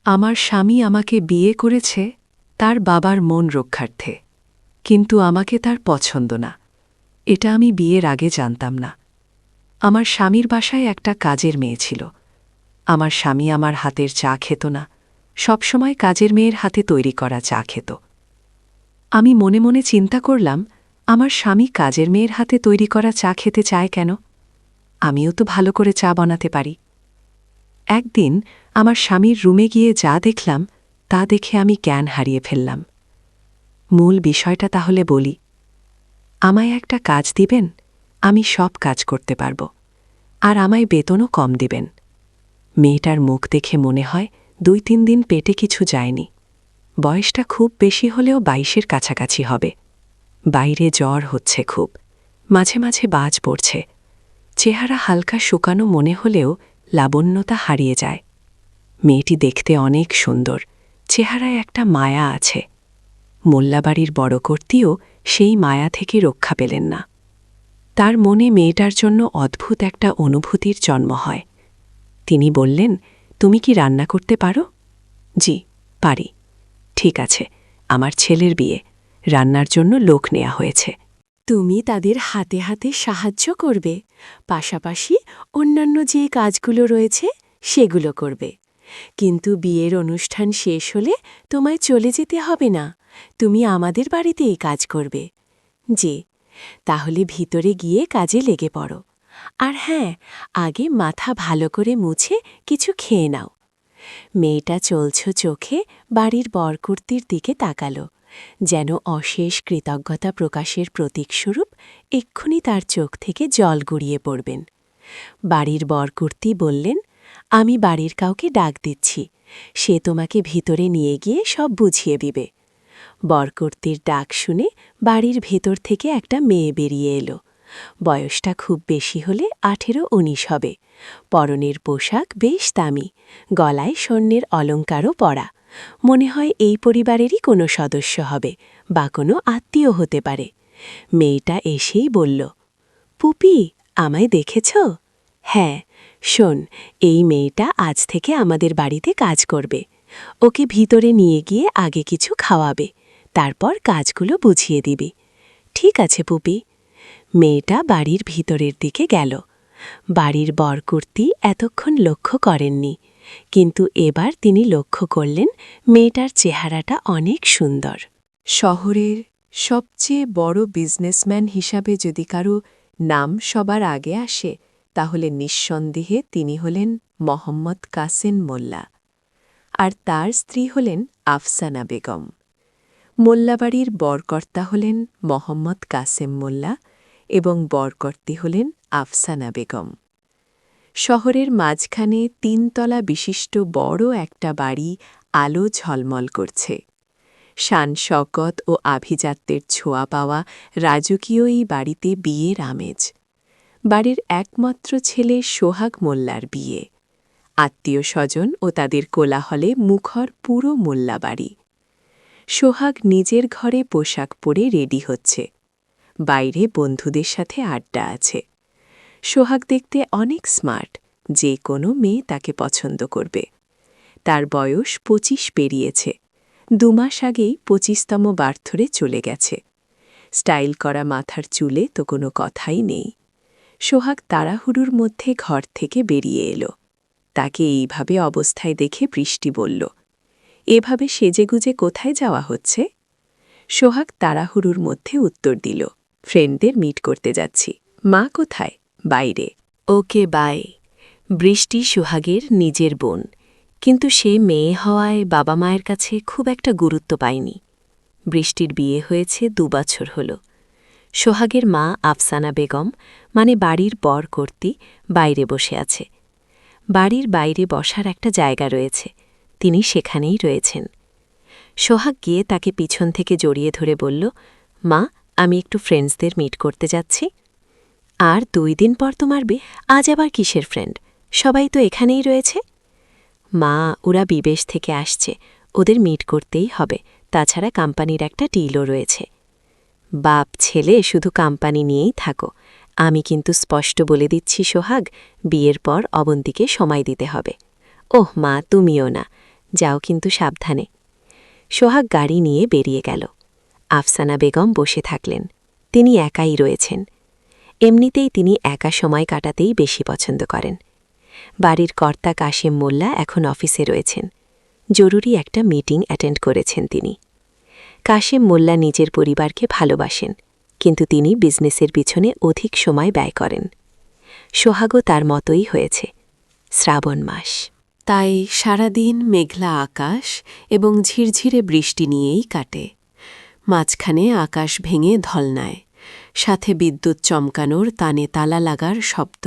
আমার স্বামী আমাকে বিয়ে করেছে তার বাবার মন রক্ষার্থে, কিন্তু আমাকে তার পছন্দ না। এটা আমি বিয়ের আগে জানতাম না। আমার স্বামীর বাসায় একটা কাজের মেয়ে ছিল। আমার স্বামী আমার হাতের চা খেত না, সবসময় কাজের মেয়ের হাতে তৈরি করা চা খেত। আমি মনে মনে চিন্তা করলাম, আমার স্বামী কাজের মেয়ের হাতে তৈরি করা চা খেতে চায় কেন? আমিও তো ভালো করে চা বানাতে পারি। একদিন আমার স্বামীর রুমে গিয়ে যা দেখলাম তা দেখে আমি জ্ঞান হারিয়ে ফেললাম। মূল বিষয়টা তাহলে বলি। আমায় একটা কাজ দিবেন, আমি সব কাজ করতে পারব, আর আমায় বেতনও কম দিবেন। মেয়েটার মুখ দেখে মনে হয় ২-৩ দিন পেটে কিছু যায়নি। বয়সটা খুব বেশি হলেও ২২-এর কাছাকাছি হবে। বাইরে জ্বর হচ্ছে খুব, মাঝে মাঝে বাজ পড়ছে। চেহারা হালকা শুকানো মনে হলেও লাবণ্যতা হারিয়ে যায়। মেয়েটি দেখতে অনেক সুন্দর, চেহারায় একটা মায়া আছে। মোল্লাবাড়ির বড় কর্ত্রীও সেই মায়া থেকে রক্ষা পেলেন না। তার মনে মেয়েটার জন্য অদ্ভুত একটা অনুভূতির জন্ম হয়। তিনি বললেন, তুমি কি রান্না করতে পারো? জি, পারি। ঠিক আছে, আমার ছেলের বিয়ে, রান্নার জন্য লোক নেওয়া হয়েছে। তুমি তাদের হাতে হাতে সাহায্য করবে, পাশাপাশি অন্যান্য যে কাজগুলো রয়েছে সেগুলো করবে। কিন্তু বিয়ের অনুষ্ঠান শেষ হলে তোমায় চলে যেতে হবে না, তুমি আমাদের বাড়িতেই কাজ করবে। জি, তাহলে ভিতরে গিয়ে কাজে লেগে পড়ো। আর হ্যাঁ, আগে মাথা ভালো করে মুছে কিছু খেয়ে নাও। মেয়েটা চলছ চোখে বাড়ির বরকর্ত্রীর দিকে তাকালো, যেন অশেষ কৃতজ্ঞতা প্রকাশের প্রতীকস্বরূপ এক্ষুনি তার চোখ থেকে জল গড়িয়ে পড়বেন। বাড়ির বরকর্ত্রী বললেন, আমি বাড়ির কাউকে ডাক দিচ্ছি, সে তোমাকে ভিতরে নিয়ে গিয়ে সব বুঝিয়ে দিবে। বরকর্ত্রীর ডাক শুনে বাড়ির ভেতর থেকে একটা মেয়ে বেরিয়ে এলো। বয়সটা খুব বেশি হলে ১৮-১৯ হবে। পরনের পোশাক বেশ দামি, গলায় স্বর্ণের অলঙ্কারও পরা। মনে হয় এই পরিবারেরই কোনো সদস্য হবে বা কোনো আত্মীয় হতে পারে। মেয়েটা এসেই বলল, পুপি, আমায় দেখেছ? হ্যাঁ, শোন, এই মেয়েটা আজ থেকে আমাদের বাড়িতে কাজ করবে। ওকে ভিতরে নিয়ে গিয়ে আগে কিছু খাওয়াবে, তারপর কাজগুলো বুঝিয়ে দিবি। ঠিক আছে পুপি। মেয়েটা বাড়ির ভিতরের দিকে গেল। বাড়ির বরকর্ত্রী এতক্ষণ লক্ষ্য করেননি, কিন্তু এবার তিনি লক্ষ্য করলেন মেয়েটার চেহারাটা অনেক সুন্দর। শহরের সবচেয়ে বড় বিজনেসম্যান হিসাবে যদি কারো নাম সবার আগে আসে, তাহলে নিঃসন্দেহে তিনি হলেন মোহাম্মদ কাসেম মোল্লা, আর তার স্ত্রী হলেন আফসানা বেগম। মোল্লাবাড়ির বরকর্তা হলেন মোহাম্মদ কাসেম মোল্লা এবং বরকর্ত্রী হলেন আফসানা বেগম। শহরের মাঝখানে ৩ তলা বিশিষ্ট বড় একটা বাড়ি আলো ঝলমল করছে। শান শওকত ও আভিজাত্যের ছোঁয়া পাওয়া রাজকীয় এই বাড়িতে বিয়ের আমেজ। বাড়ির একমাত্র ছেলে সোহাগ মোল্লার বিয়ে। আত্মীয় স্বজন ও তাদের কোলাহলে মুখর পুরো মোল্লা বাড়ি। সোহাগ নিজের ঘরে পোশাক পরে রেডি হচ্ছে, বাইরে বন্ধুদের সাথে আড্ডা আছে। সোহাগ দেখতে অনেক স্মার্ট, যে কোনো মেয়ে তাকে পছন্দ করবে। তার বয়স ২৫ পেরিয়েছে, ২ মাস আগেই ২৫তম বার্থরে চলে গেছে। স্টাইল করা মাথার চুলে তো কোনো কথাই নেই। সোহাগ তাড়াহুড়োর মধ্যে ঘর থেকে বেরিয়ে এলো। তাকে এইভাবে অবস্থায় দেখে বৃষ্টি বলল, এভাবে সেজেগুজে কোথায় যাওয়া হচ্ছে? সোহাগ তাড়াহুড়োর মধ্যে উত্তর দিল, ফ্রেন্ডদের মিট করতে যাচ্ছি। মা কোথায়? বাইরে। ওকে, বাই। বৃষ্টি সোহাগের নিজের বোন, কিন্তু সে মেয়ে হওয়ায় বাবা মায়ের কাছে খুব একটা গুরুত্ব পায়নি। বৃষ্টির বিয়ে হয়েছে ২ বছর হল। সোহাগের মা আফসানা বেগম, মানে বাড়ির বরকর্ত্রী, বাইরে বসে আছে। বাড়ির বাইরে বসার একটা জায়গা রয়েছে, তিনি সেখানেই রয়েছেন। সোহাগ গিয়ে তাকে পিছন থেকে জড়িয়ে ধরে বলল, মা, আমি একটু ফ্রেন্ডসদের মিট করতে যাচ্ছি। আর ২ দিন পর তোমার বিয়ে? আজ আবার কিসের ফ্রেন্ড? সবাই তো এখানেই রয়েছে। মা, ওরা বিদেশ থেকে আসছে, ওদের মিট করতেই হবে, তাছাড়া কোম্পানির একটা ডিলও রয়েছে। বাপ ছেলে শুধু কোম্পানি নিয়েই থাকো, আমি কিন্তু স্পষ্ট বলে দিচ্ছি সোহাগ, বিয়ের পর অবন্তীকে সময় দিতে হবে। ওহ মা, তুমিও না, যাও কিন্তু সাবধানে। সোহাগ গাড়ি নিয়ে বেরিয়ে গেল। আফসানা বেগম বসে থাকলেন। তিনি একাই রয়েছেন। এমনিতেই তিনি একা সময় কাটাতেই বেশি পছন্দ করেন। বাড়ির কর্তা কাশেম মোল্লা এখন অফিসে রয়েছেন। জরুরি একটা মিটিং অ্যাটেন্ড করেছেন তিনি। কাশেম মোল্লা নিজের পরিবারকে ভালোবাসেন, কিন্তু তিনি বিজনেসের পিছনে অধিক সময় ব্যয় করেন। সোহাগও তার মতোই হয়েছে। শ্রাবণ মাস, তাই সারাদিন মেঘলা আকাশ এবং ঝিরঝিরে বৃষ্টি নিয়েই কাটে। মাঝখানে আকাশ ভেঙে ধলনায়, সাথে বিদ্যুৎ চমকানোর তানে তালা লাগার শব্দ।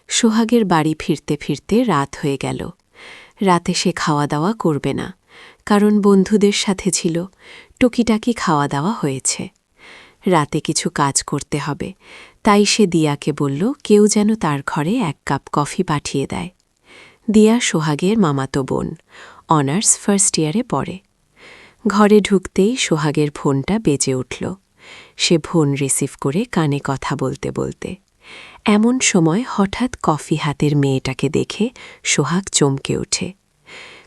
সোহাগের বাড়ি ফিরতে ফিরতে রাত হয়ে গেল। রাতে সে খাওয়া দাওয়া করবে না, কারণ বন্ধুদের সাথে ছিল। টুকিটাকি খাওয়া দাওয়া হয়েছে। রাতে কিছু কাজ করতে হবে, তাই সে দিয়াকে বলল কেউ যেন তার ঘরে 1 কাপ কফি পাঠিয়ে দেয়। দিয়া সোহাগের মামাতো বোন, অনার্স ফার্স্ট ইয়ারে পড়ে। ঘরে ঢুকতেই সোহাগের ফোনটা বেজে উঠল। সে ফোন রিসিভ করে কানে কথা বলতে বলতে এমন সময় হঠাৎ কফি হাতের মেয়েটাকে দেখে সোহাগ চমকে ওঠে।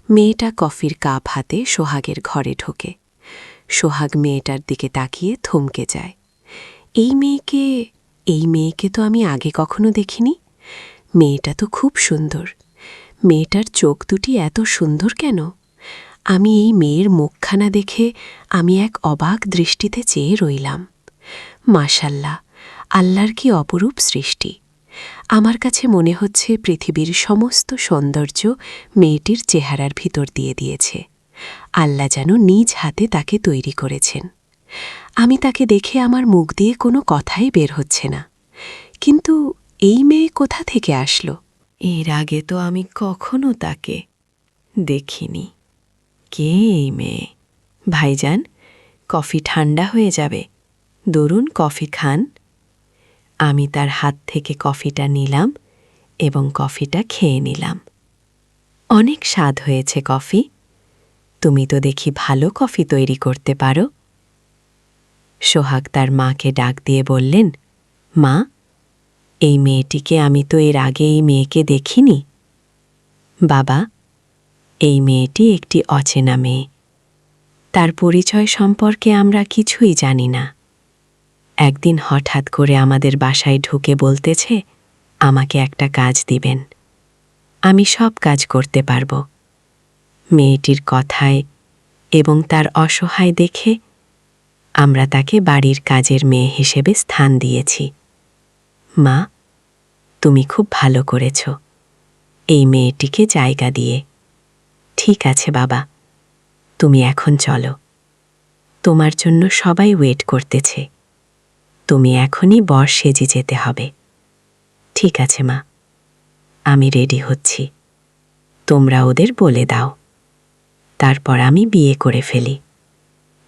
মেয়েটা কফির কাপ হাতে সোহাগের ঘরে ঢোকে। সোহাগ মেয়েটার দিকে তাকিয়ে থমকে যায়। এই মেয়েকে তো আমি আগে কখনো দেখিনি। মেয়েটা তো খুব সুন্দর। মেয়েটার চোখ দুটি এত সুন্দর কেন? আমি এই মেয়ের মুখখানা দেখে আমি এক অবাক দৃষ্টিতে চেয়ে রইলাম। মাশাল্লাহ, আল্লাহর কি অপরূপ সৃষ্টি! আমার কাছে মনে হচ্ছে পৃথিবীর সমস্ত সৌন্দর্য মেয়েটির চেহারার ভিতর দিয়ে দিয়েছে। আল্লাহ যেন নিজ হাতে তাকে তৈরি করেছেন। আমি তাকে দেখে আমার মুখ দিয়ে কোনো কথাই বের হচ্ছে না। কিন্তু এই মেয়ে কোথা থেকে আসলো? এর আগে তো আমি কখনো তাকে দেখিনি। কে এই মেয়ে? ভাইজান, কফি ঠান্ডা হয়ে যাবে, দরুন কফি খান। আমি তার হাত থেকে কফিটা নিলাম এবং কফিটা খেয়ে নিলাম। অনেক স্বাদ হয়েছে কফি। তুমি তো দেখি ভালো কফি তৈরি করতে পারো। সোহাগ তার মাকে ডাক দিয়ে বললেন, মা, এই মেয়েটিকে আমি তো এর আগে এই মেয়েকে দেখিনি। বাবা, এই মেয়েটি একটি অচেনা মেয়ে। তার পরিচয় সম্পর্কে আমরা কিছুই জানি না। একদিন হঠাৎ করে আমাদের বাসায় ঢুকে বলতেছে আমাকে একটা কাজ দিবেন। আমি সব কাজ করতে পারব। মেয়েটির কথায় এবং তার অসহায় দেখে আমরা তাকে বাড়ির কাজের মেয়ে হিসেবে স্থান দিয়েছি। মা, তুমি খুব ভালো করেছ এই মেয়েটিকে জায়গা দিয়ে। ঠিক আছে বাবা, তুমি এখন চলো। তোমার জন্য সবাই ওয়েট করতেছে। তুমি এখনই বর সেজে যেতে হবে। ঠিক আছে মা, আমি রেডি হচ্ছি। তোমরা ওদের বলে দাও, তারপর আমি বিয়ে করে ফেলি।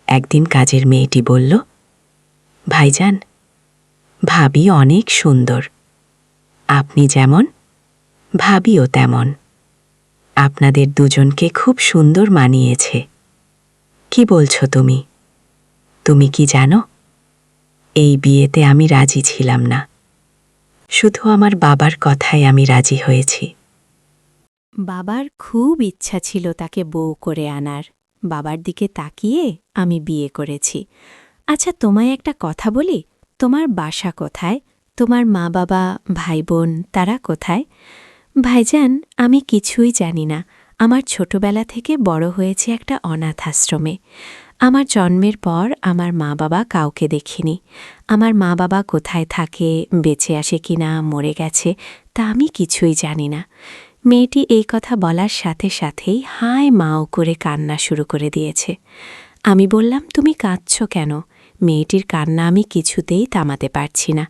একদিন কাজের মেয়েটি বলল, ভাইজান, ভাবি অনেক সুন্দর। আপনি যেমন, ভাবিও তেমন। আপনাদের দুজনকে খুব সুন্দর মানিয়েছে। কি বলছো তুমি? তুমি কি জানো, এই বিয়েতে আমি রাজি ছিলাম না। শুধু আমার বাবার কথায় আমি রাজি হয়েছি। বাবার খুব ইচ্ছা ছিল তাকে বউ করে আনার। বাবার দিকে তাকিয়ে আমি বিয়ে করেছি। আচ্ছা, তোমায় একটা কথা বলি, তোমার বাসা কোথায়? তোমার মা বাবা, ভাই বোন তারা কোথায়? ভাইজান, আমি কিছুই জানি না। আমার ছোটবেলা থেকে বড় হয়েছে একটা অনাথ আশ্রমে। আমার জন্মের পর আমার মা বাবা কাউকে দেখিনি। আমার মা বাবা কোথায় থাকে, বেঁচে আসে কিনা, মরে গেছে, তা আমি কিছুই জানি না। মেয়েটি এই কথা বলার সাথে সাথেই হায় মাও করে কান্না শুরু করে দিয়েছে। আমি বললাম, তুমি কাঁদছ কেন? মেয়েটির কান্না আমি কিছুতেই থামাতে পারছি না।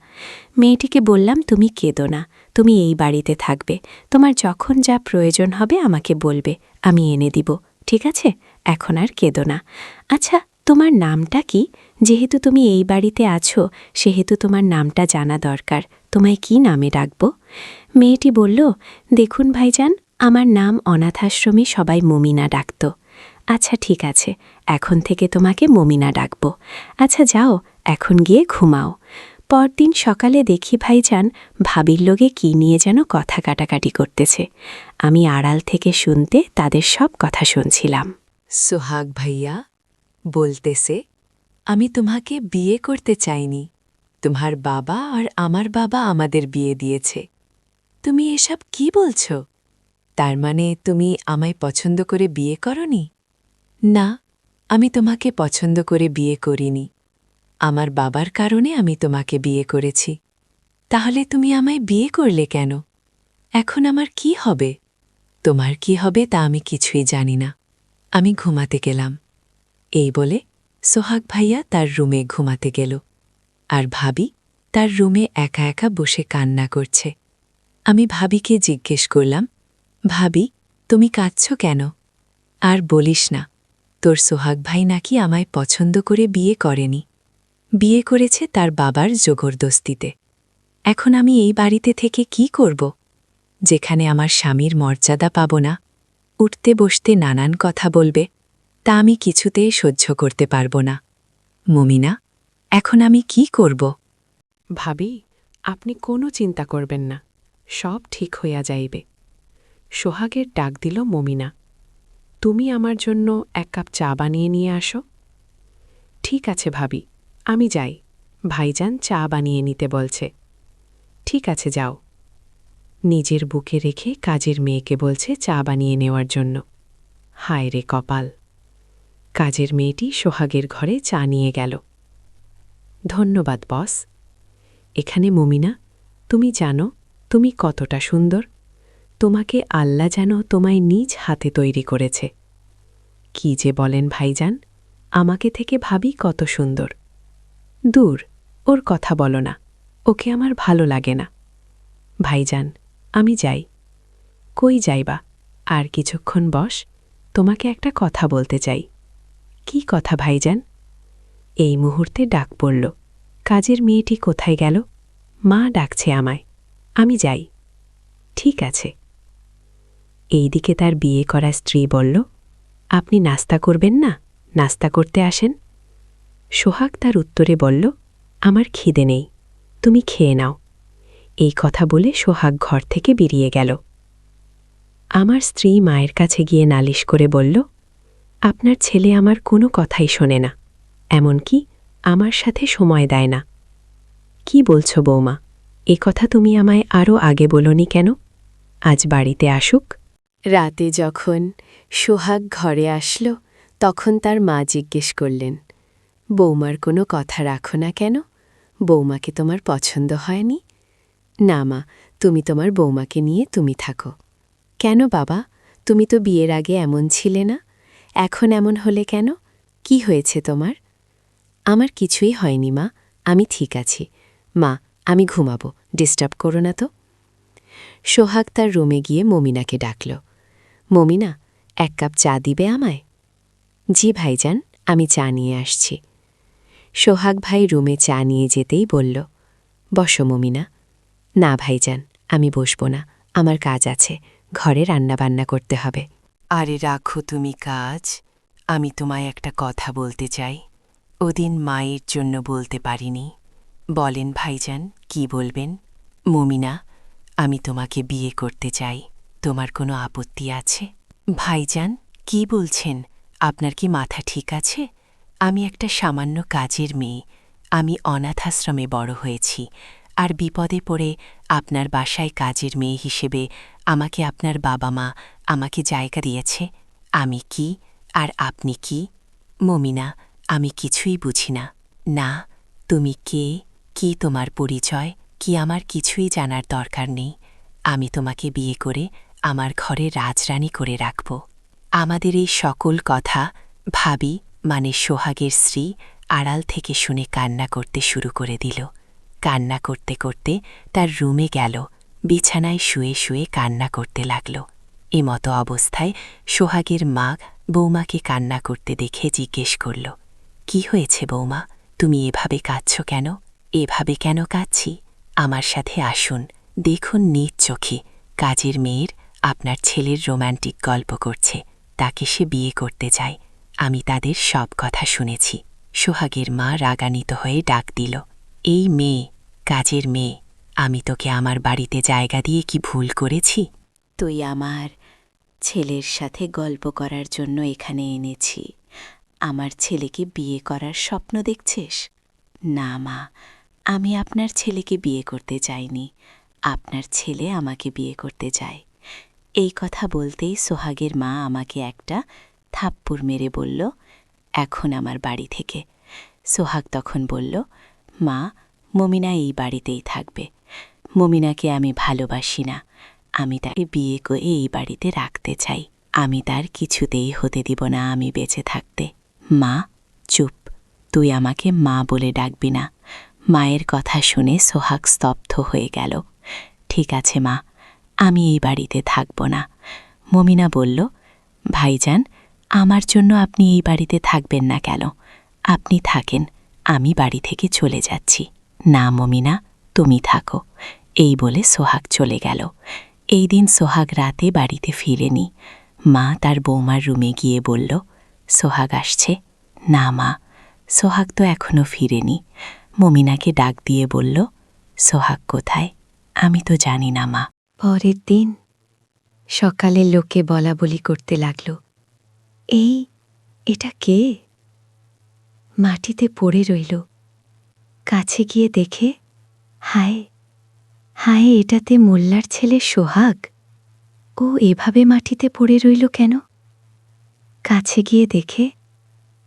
মেয়েটিকে বললাম, তুমি কেঁদো না, তুমি এই বাড়িতে থাকবে। তোমার যখন যা প্রয়োজন হবে আমাকে বলবে, আমি এনে দিব। ঠিক আছে, এখন আর কেঁদো না। আচ্ছা, তোমার নামটা কি? যেহেতু তুমি এই বাড়িতে আছো, সেহেতু তোমার নামটা জানা দরকার। তোমায় কি নামে ডাকব? মেয়েটি বলল, দেখুন ভাইজান, আমার নাম অনাথাশ্রমে সবাই মমিনা ডাকত। আচ্ছা ঠিক আছে, এখন থেকে তোমাকে মমিনা ডাকব। আচ্ছা যাও, এখন গিয়ে ঘুমাও। পরদিন সকালে দেখি ভাইজান ভাবির লোকে কি নিয়ে যেন কথা কাটাকাটি করতেছে। আমি আড়াল থেকে শুনতে তাদের সব কথা শুনছিলাম। সোহাগ ভাইয়া বলতেছে, আমি তোমাকে বিয়ে করতে চাইনি। তোমার বাবা আর আমার বাবা আমাদের বিয়ে দিয়েছে। তুমি এসব কি বলছ? তার মানে তুমি আমায় পছন্দ করে বিয়ে করনি? না, আমি তোমাকে পছন্দ করে বিয়ে করিনি। আমার বাবার কারণে আমি তোমাকে বিয়ে করেছি। তাহলে তুমি আমায় বিয়ে করলে কেন? এখন আমার কি হবে? তোমার কি হবে তা আমি কিছুই জানি না। আমি ঘুমাতে গেলাম। এই বলে সোহাগ ভাইয়া তার রুমে ঘুমাতে গেল, আর ভাবি তার রুমে একা একা বসে কান্না করছে। আমি ভাবিকে জিজ্ঞেস করলাম, ভাবি, তুমি কাঁদছ কেন? আর বলিস না, তোর সোহাগ ভাই নাকি আমায় পছন্দ করে বিয়ে করেনি। বিয়ে করেছে তার বাবার জবরদস্তিতে। এখন আমি এই বাড়িতে থেকে কি করব, যেখানে আমার স্বামীর মর্যাদা পাব না, উঠতে বসতে নানান কথা বলবে, তা আমি কিছুতেই সহ্য করতে পারব না। মুমিনা, এখন আমি কি করব? ভাবি, আপনি কোনো চিন্তা করবেন না, সব ঠিক হইয়া যাইবে। সোহাগের ডাক দিল মমিনা। তুমি আমার জন্য 1 কাপ চা বানিয়ে নিয়ে আসো। ঠিক আছে ভাবি, আমি যাই, ভাইজান চা বানিয়ে নিতে বলছে। ঠিক আছে, যাও। নিজের বুকে রেখে কাজের মেয়েকে বলছে চা বানিয়ে নেওয়ার জন্য। হায় রে কপাল! কাজের মেয়েটি সোহাগের ঘরে চা নিয়ে গেল। ধন্যবাদ বস। এখানে মমিনা, তুমি জানো তুমি কতটা সুন্দর। তোমাকে আল্লাহ যেন তোমায় নিজ হাতে তৈরি করেছে। কি যে বলেন ভাইজান, আমাকে থেকে ভাবি কত সুন্দর। দূর, ওর কথা বলো না, ওকে আমার ভালো লাগে না। ভাইজান, আমি যাই। কই যাইবা? আর কিছুক্ষণ বস, তোমাকে একটা কথা বলতে চাই। কি কথা ভাইজান? এই মুহূর্তে ডাক পড়ল। কাজের মেয়েটি কোথায় গেল? মা ডাকছে আমায়, আমি যাই। ঠিক আছে। এইদিকে তার বিয়ে করা স্ত্রী বলল, আপনি নাস্তা করবেন না? নাস্তা করতে আসেন। সোহাগ তার উত্তরে বলল, আমার খিদে নেই, তুমি খেয়ে নাও। এই কথা বলে সোহাগ ঘর থেকে বেরিয়ে গেল। আমার স্ত্রী মায়ের কাছে গিয়ে নালিশ করে বলল, আপনার ছেলে আমার কোনো কথাই শোনে না, এমনকি আমার সাথে সময় দেয় না। কি বলছো বৌমা? এ কথা তুমি আমায় আরও আগে বলনি কেন? আজ বাড়িতে আসুক। রাতে যখন সোহাগ ঘরে আসল, তখন তার মা জিজ্ঞেস করলেন, বৌমার কোনো কথা রাখো না কেন? বৌমাকে তোমার পছন্দ হয়নি? না মা, তুমি তোমার বৌমাকে নিয়ে তুমি থাকো। কেন বাবা, তুমি তো বিয়ের আগে এমন ছিলে না, এখন এমন হলে কেন? কি হয়েছে তোমার? আমার কিছুই হয়নি মা, আমি ঠিক আছি। মা, আমি ঘুমাবো, ডিস্টার্ব করো না তো। সোহাগ তার রুমে গিয়ে মমিনাকে ডাকল। মমিনা, 1 কাপ চা দিবে আমায়? জি ভাইজান, আমি চা নিয়ে আসছি। সোহাগ ভাই রুমে চা নিয়ে যেতেই বলল, বসো মমিনা। না ভাইজান, আমি বসব না, আমার কাজ আছে, ঘরে রান্নাবান্না করতে হবে। আরে রাখো তুমি কাজ, আমি তোমায় একটা কথা বলতে চাই। ওদিন মায়ের জন্য বলতে পারিনি। বলেন ভাইজান, কি বলবেন? মুমিনা, আমি তোমাকে বিয়ে করতে চাই, তোমার কোনো আপত্তি আছে? ভাইজান, কি বলছেন? আপনার কি মাথা ঠিক আছে? আমি একটা সামান্য কাজের মেয়ে, আমি অনাথ আশ্রমে বড় হয়েছি, আর বিপদে পড়ে আপনার বাসায় কাজের মেয়ে হিসেবে আমাকে আপনার বাবা মা আমাকে জায়গা দিয়েছে। আমি কি আর আপনি কি? মমিনা, আমি কিছুই বুঝি না। না, তুমি কে, কি তোমার পরিচয়, কি আমার কিছুই জানার দরকার নেই। আমি তোমাকে বিয়ে করে আমার ঘরে রাজরানী করে রাখব। আমাদের এই সকল কথা ভাবি মানে সোহাগের স্ত্রী আড়াল থেকে শুনে কান্না করতে শুরু করে দিল। কান্না করতে করতে তার রুমে গেল, বিছানায় শুয়ে শুয়ে কান্না করতে লাগল। এমতো অবস্থায় সোহাগের মা বৌমাকে কান্না করতে দেখে জিজ্ঞেস করল, কি হয়েছে বৌমা, তুমি এভাবে কাঁদছ কেন? এভাবে কেন কাঁদছি? আমার সাথে আসুন, দেখুন নিজ চোখে কাজের মেয়ের আপনার ছেলের রোম্যান্টিক গল্প করছে, তাকে সে বিয়ে করতে চায়। আমি তাদের সব কথা শুনেছি। সোহাগের মা রাগান্বিত হয়ে ডাক দিল, এই মেয়ে, কাজের মেয়ে, আমি তোকে আমার বাড়িতে জায়গা দিয়ে কি ভুল করেছি? তুই আমার ছেলের সাথে গল্প করার জন্য এখানে এনেছি। আমার ছেলেকে বিয়ে করার স্বপ্ন দেখছিস? না মা, আমি আপনার ছেলেকে বিয়ে করতে চাইনি, আপনার ছেলে আমাকে বিয়ে করতে চায়। এই কথা বলতেই সোহাগের মা আমাকে একটা থাপ্পড় মেরে বলল, এখন আমার বাড়ি থেকে। সোহাগ তখন বলল, মা, মমিনা এই বাড়িতেই থাকবে। মমিনাকে আমি ভালোবাসি না, আমি তাকে বিয়ে করে এই বাড়িতে রাখতে চাই। আমি তার কিছুতেই হতে দিব না আমি বেঁচে থাকতে। মা, চুপ, তুই আমাকে মা বলে ডাকবি না। মায়ের কথা শুনে সোহাগ স্তব্ধ হয়ে গেল। ঠিক আছে মা, আমি এই বাড়িতে থাকব না। মমিনা বলল, ভাইজান, আমার জন্য আপনি এই বাড়িতে থাকবেন না কেন? আপনি থাকেন, আমি বাড়ি থেকে চলে যাচ্ছি। না মমিনা, তুমি থাকো। এই বলে সোহাগ চলে গেল। এই দিন সোহাগ রাতে বাড়িতে ফিরেনি। মা তার বৌমার রুমে গিয়ে বলল, সোহাগ আসছে? না মা, সোহাগ তো এখনও ফিরেনি। মমিনাকে ডাক দিয়ে বলল, সোহাগ কোথায়? আমি তো জানি না মা। পরের দিন সকালে লোকে বলাবলি করতে লাগল, এটা কে? মাটিতে পড়ে রইল। কাছে গিয়ে দেখে, হায় হায়, এটাতে মোল্লার ছেলে সোহাগ। ও এভাবে মাটিতে পড়ে রইল কেন? কাছে গিয়ে দেখে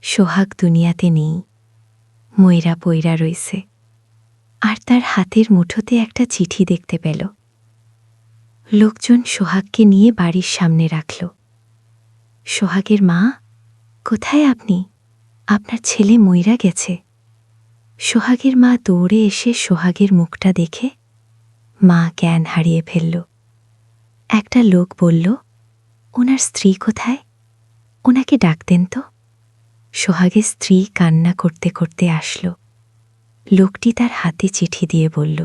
সোহাগ দুনিয়াতে নেই, ময়রা পইরা রইছে। আর তার হাতের মুঠোতে একটা চিঠি দেখতে পেল। লোকজন সোহাগকে নিয়ে বাড়ির সামনে রাখল। সোহাগের মা, কোথায় আপনি? আপনার ছেলে মইরা গেছে। সোহাগের মা দৌড়ে এসে সোহাগের মুখটা দেখে মা জ্ঞান হারিয়ে ফেলল। একটা লোক বলল, ওনার স্ত্রী কোথায়? ওনাকে ডাকতেন তো। সোহাগের স্ত্রী কান্না করতে করতে আসলো। লোকটি তার হাতে চিঠি দিয়ে বলল,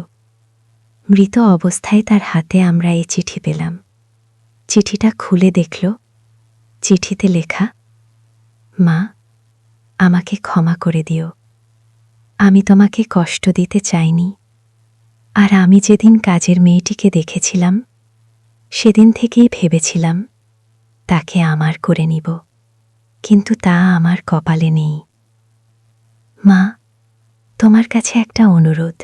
মৃত অবস্থায় তার হাতে আমরা এই চিঠি পেলাম। চিঠিটা খুলে দেখল, চিঠিতে লেখা, মা, আমাকে ক্ষমা করে দিও। আমি তোমাকে কষ্ট দিতে চাইনি। আর আমি যেদিন কাজের মেয়েটিকে দেখেছিলাম, সেদিন থেকেই ভেবেছিলাম তাকে আমার করে নিব, কিন্তু তা আমার কপালে নেই। মা, তোমার কাছে একটা অনুরোধ,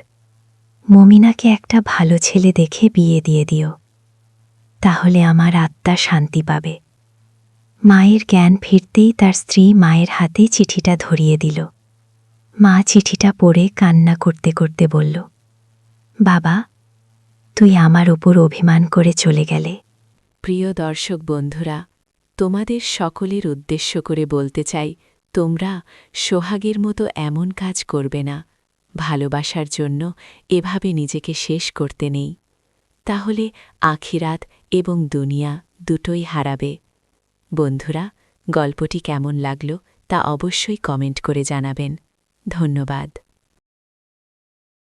মমিনাকে একটা ভালো ছেলে দেখে বিয়ে দিয়ে দিও, তাহলে আমার আত্মা শান্তি পাবে। মায়ের জ্ঞান ফিরতেই তার স্ত্রী মায়ের হাতে চিঠিটা ধরিয়ে দিল। মা চিঠিটা পড়ে কান্না করতে করতে বলল, বাবা, তুই আমার ওপর অভিমান করে চলে গেলে। প্রিয় দর্শক বন্ধুরা, তোমাদের সকলের উদ্দেশ্য করে বলতে চাই, তোমরা সোহাগের মতো এমন কাজ করবে না। ভালোবাসার জন্য এভাবে নিজেকে শেষ করতে নেই, তাহলে আখিরাত এবং দুনিয়া দুটোই হারাবে। বন্ধুরা, গল্পটি কেমন লাগল তা অবশ্যই কমেন্ট করে জানাবেন। ধন্যবাদ।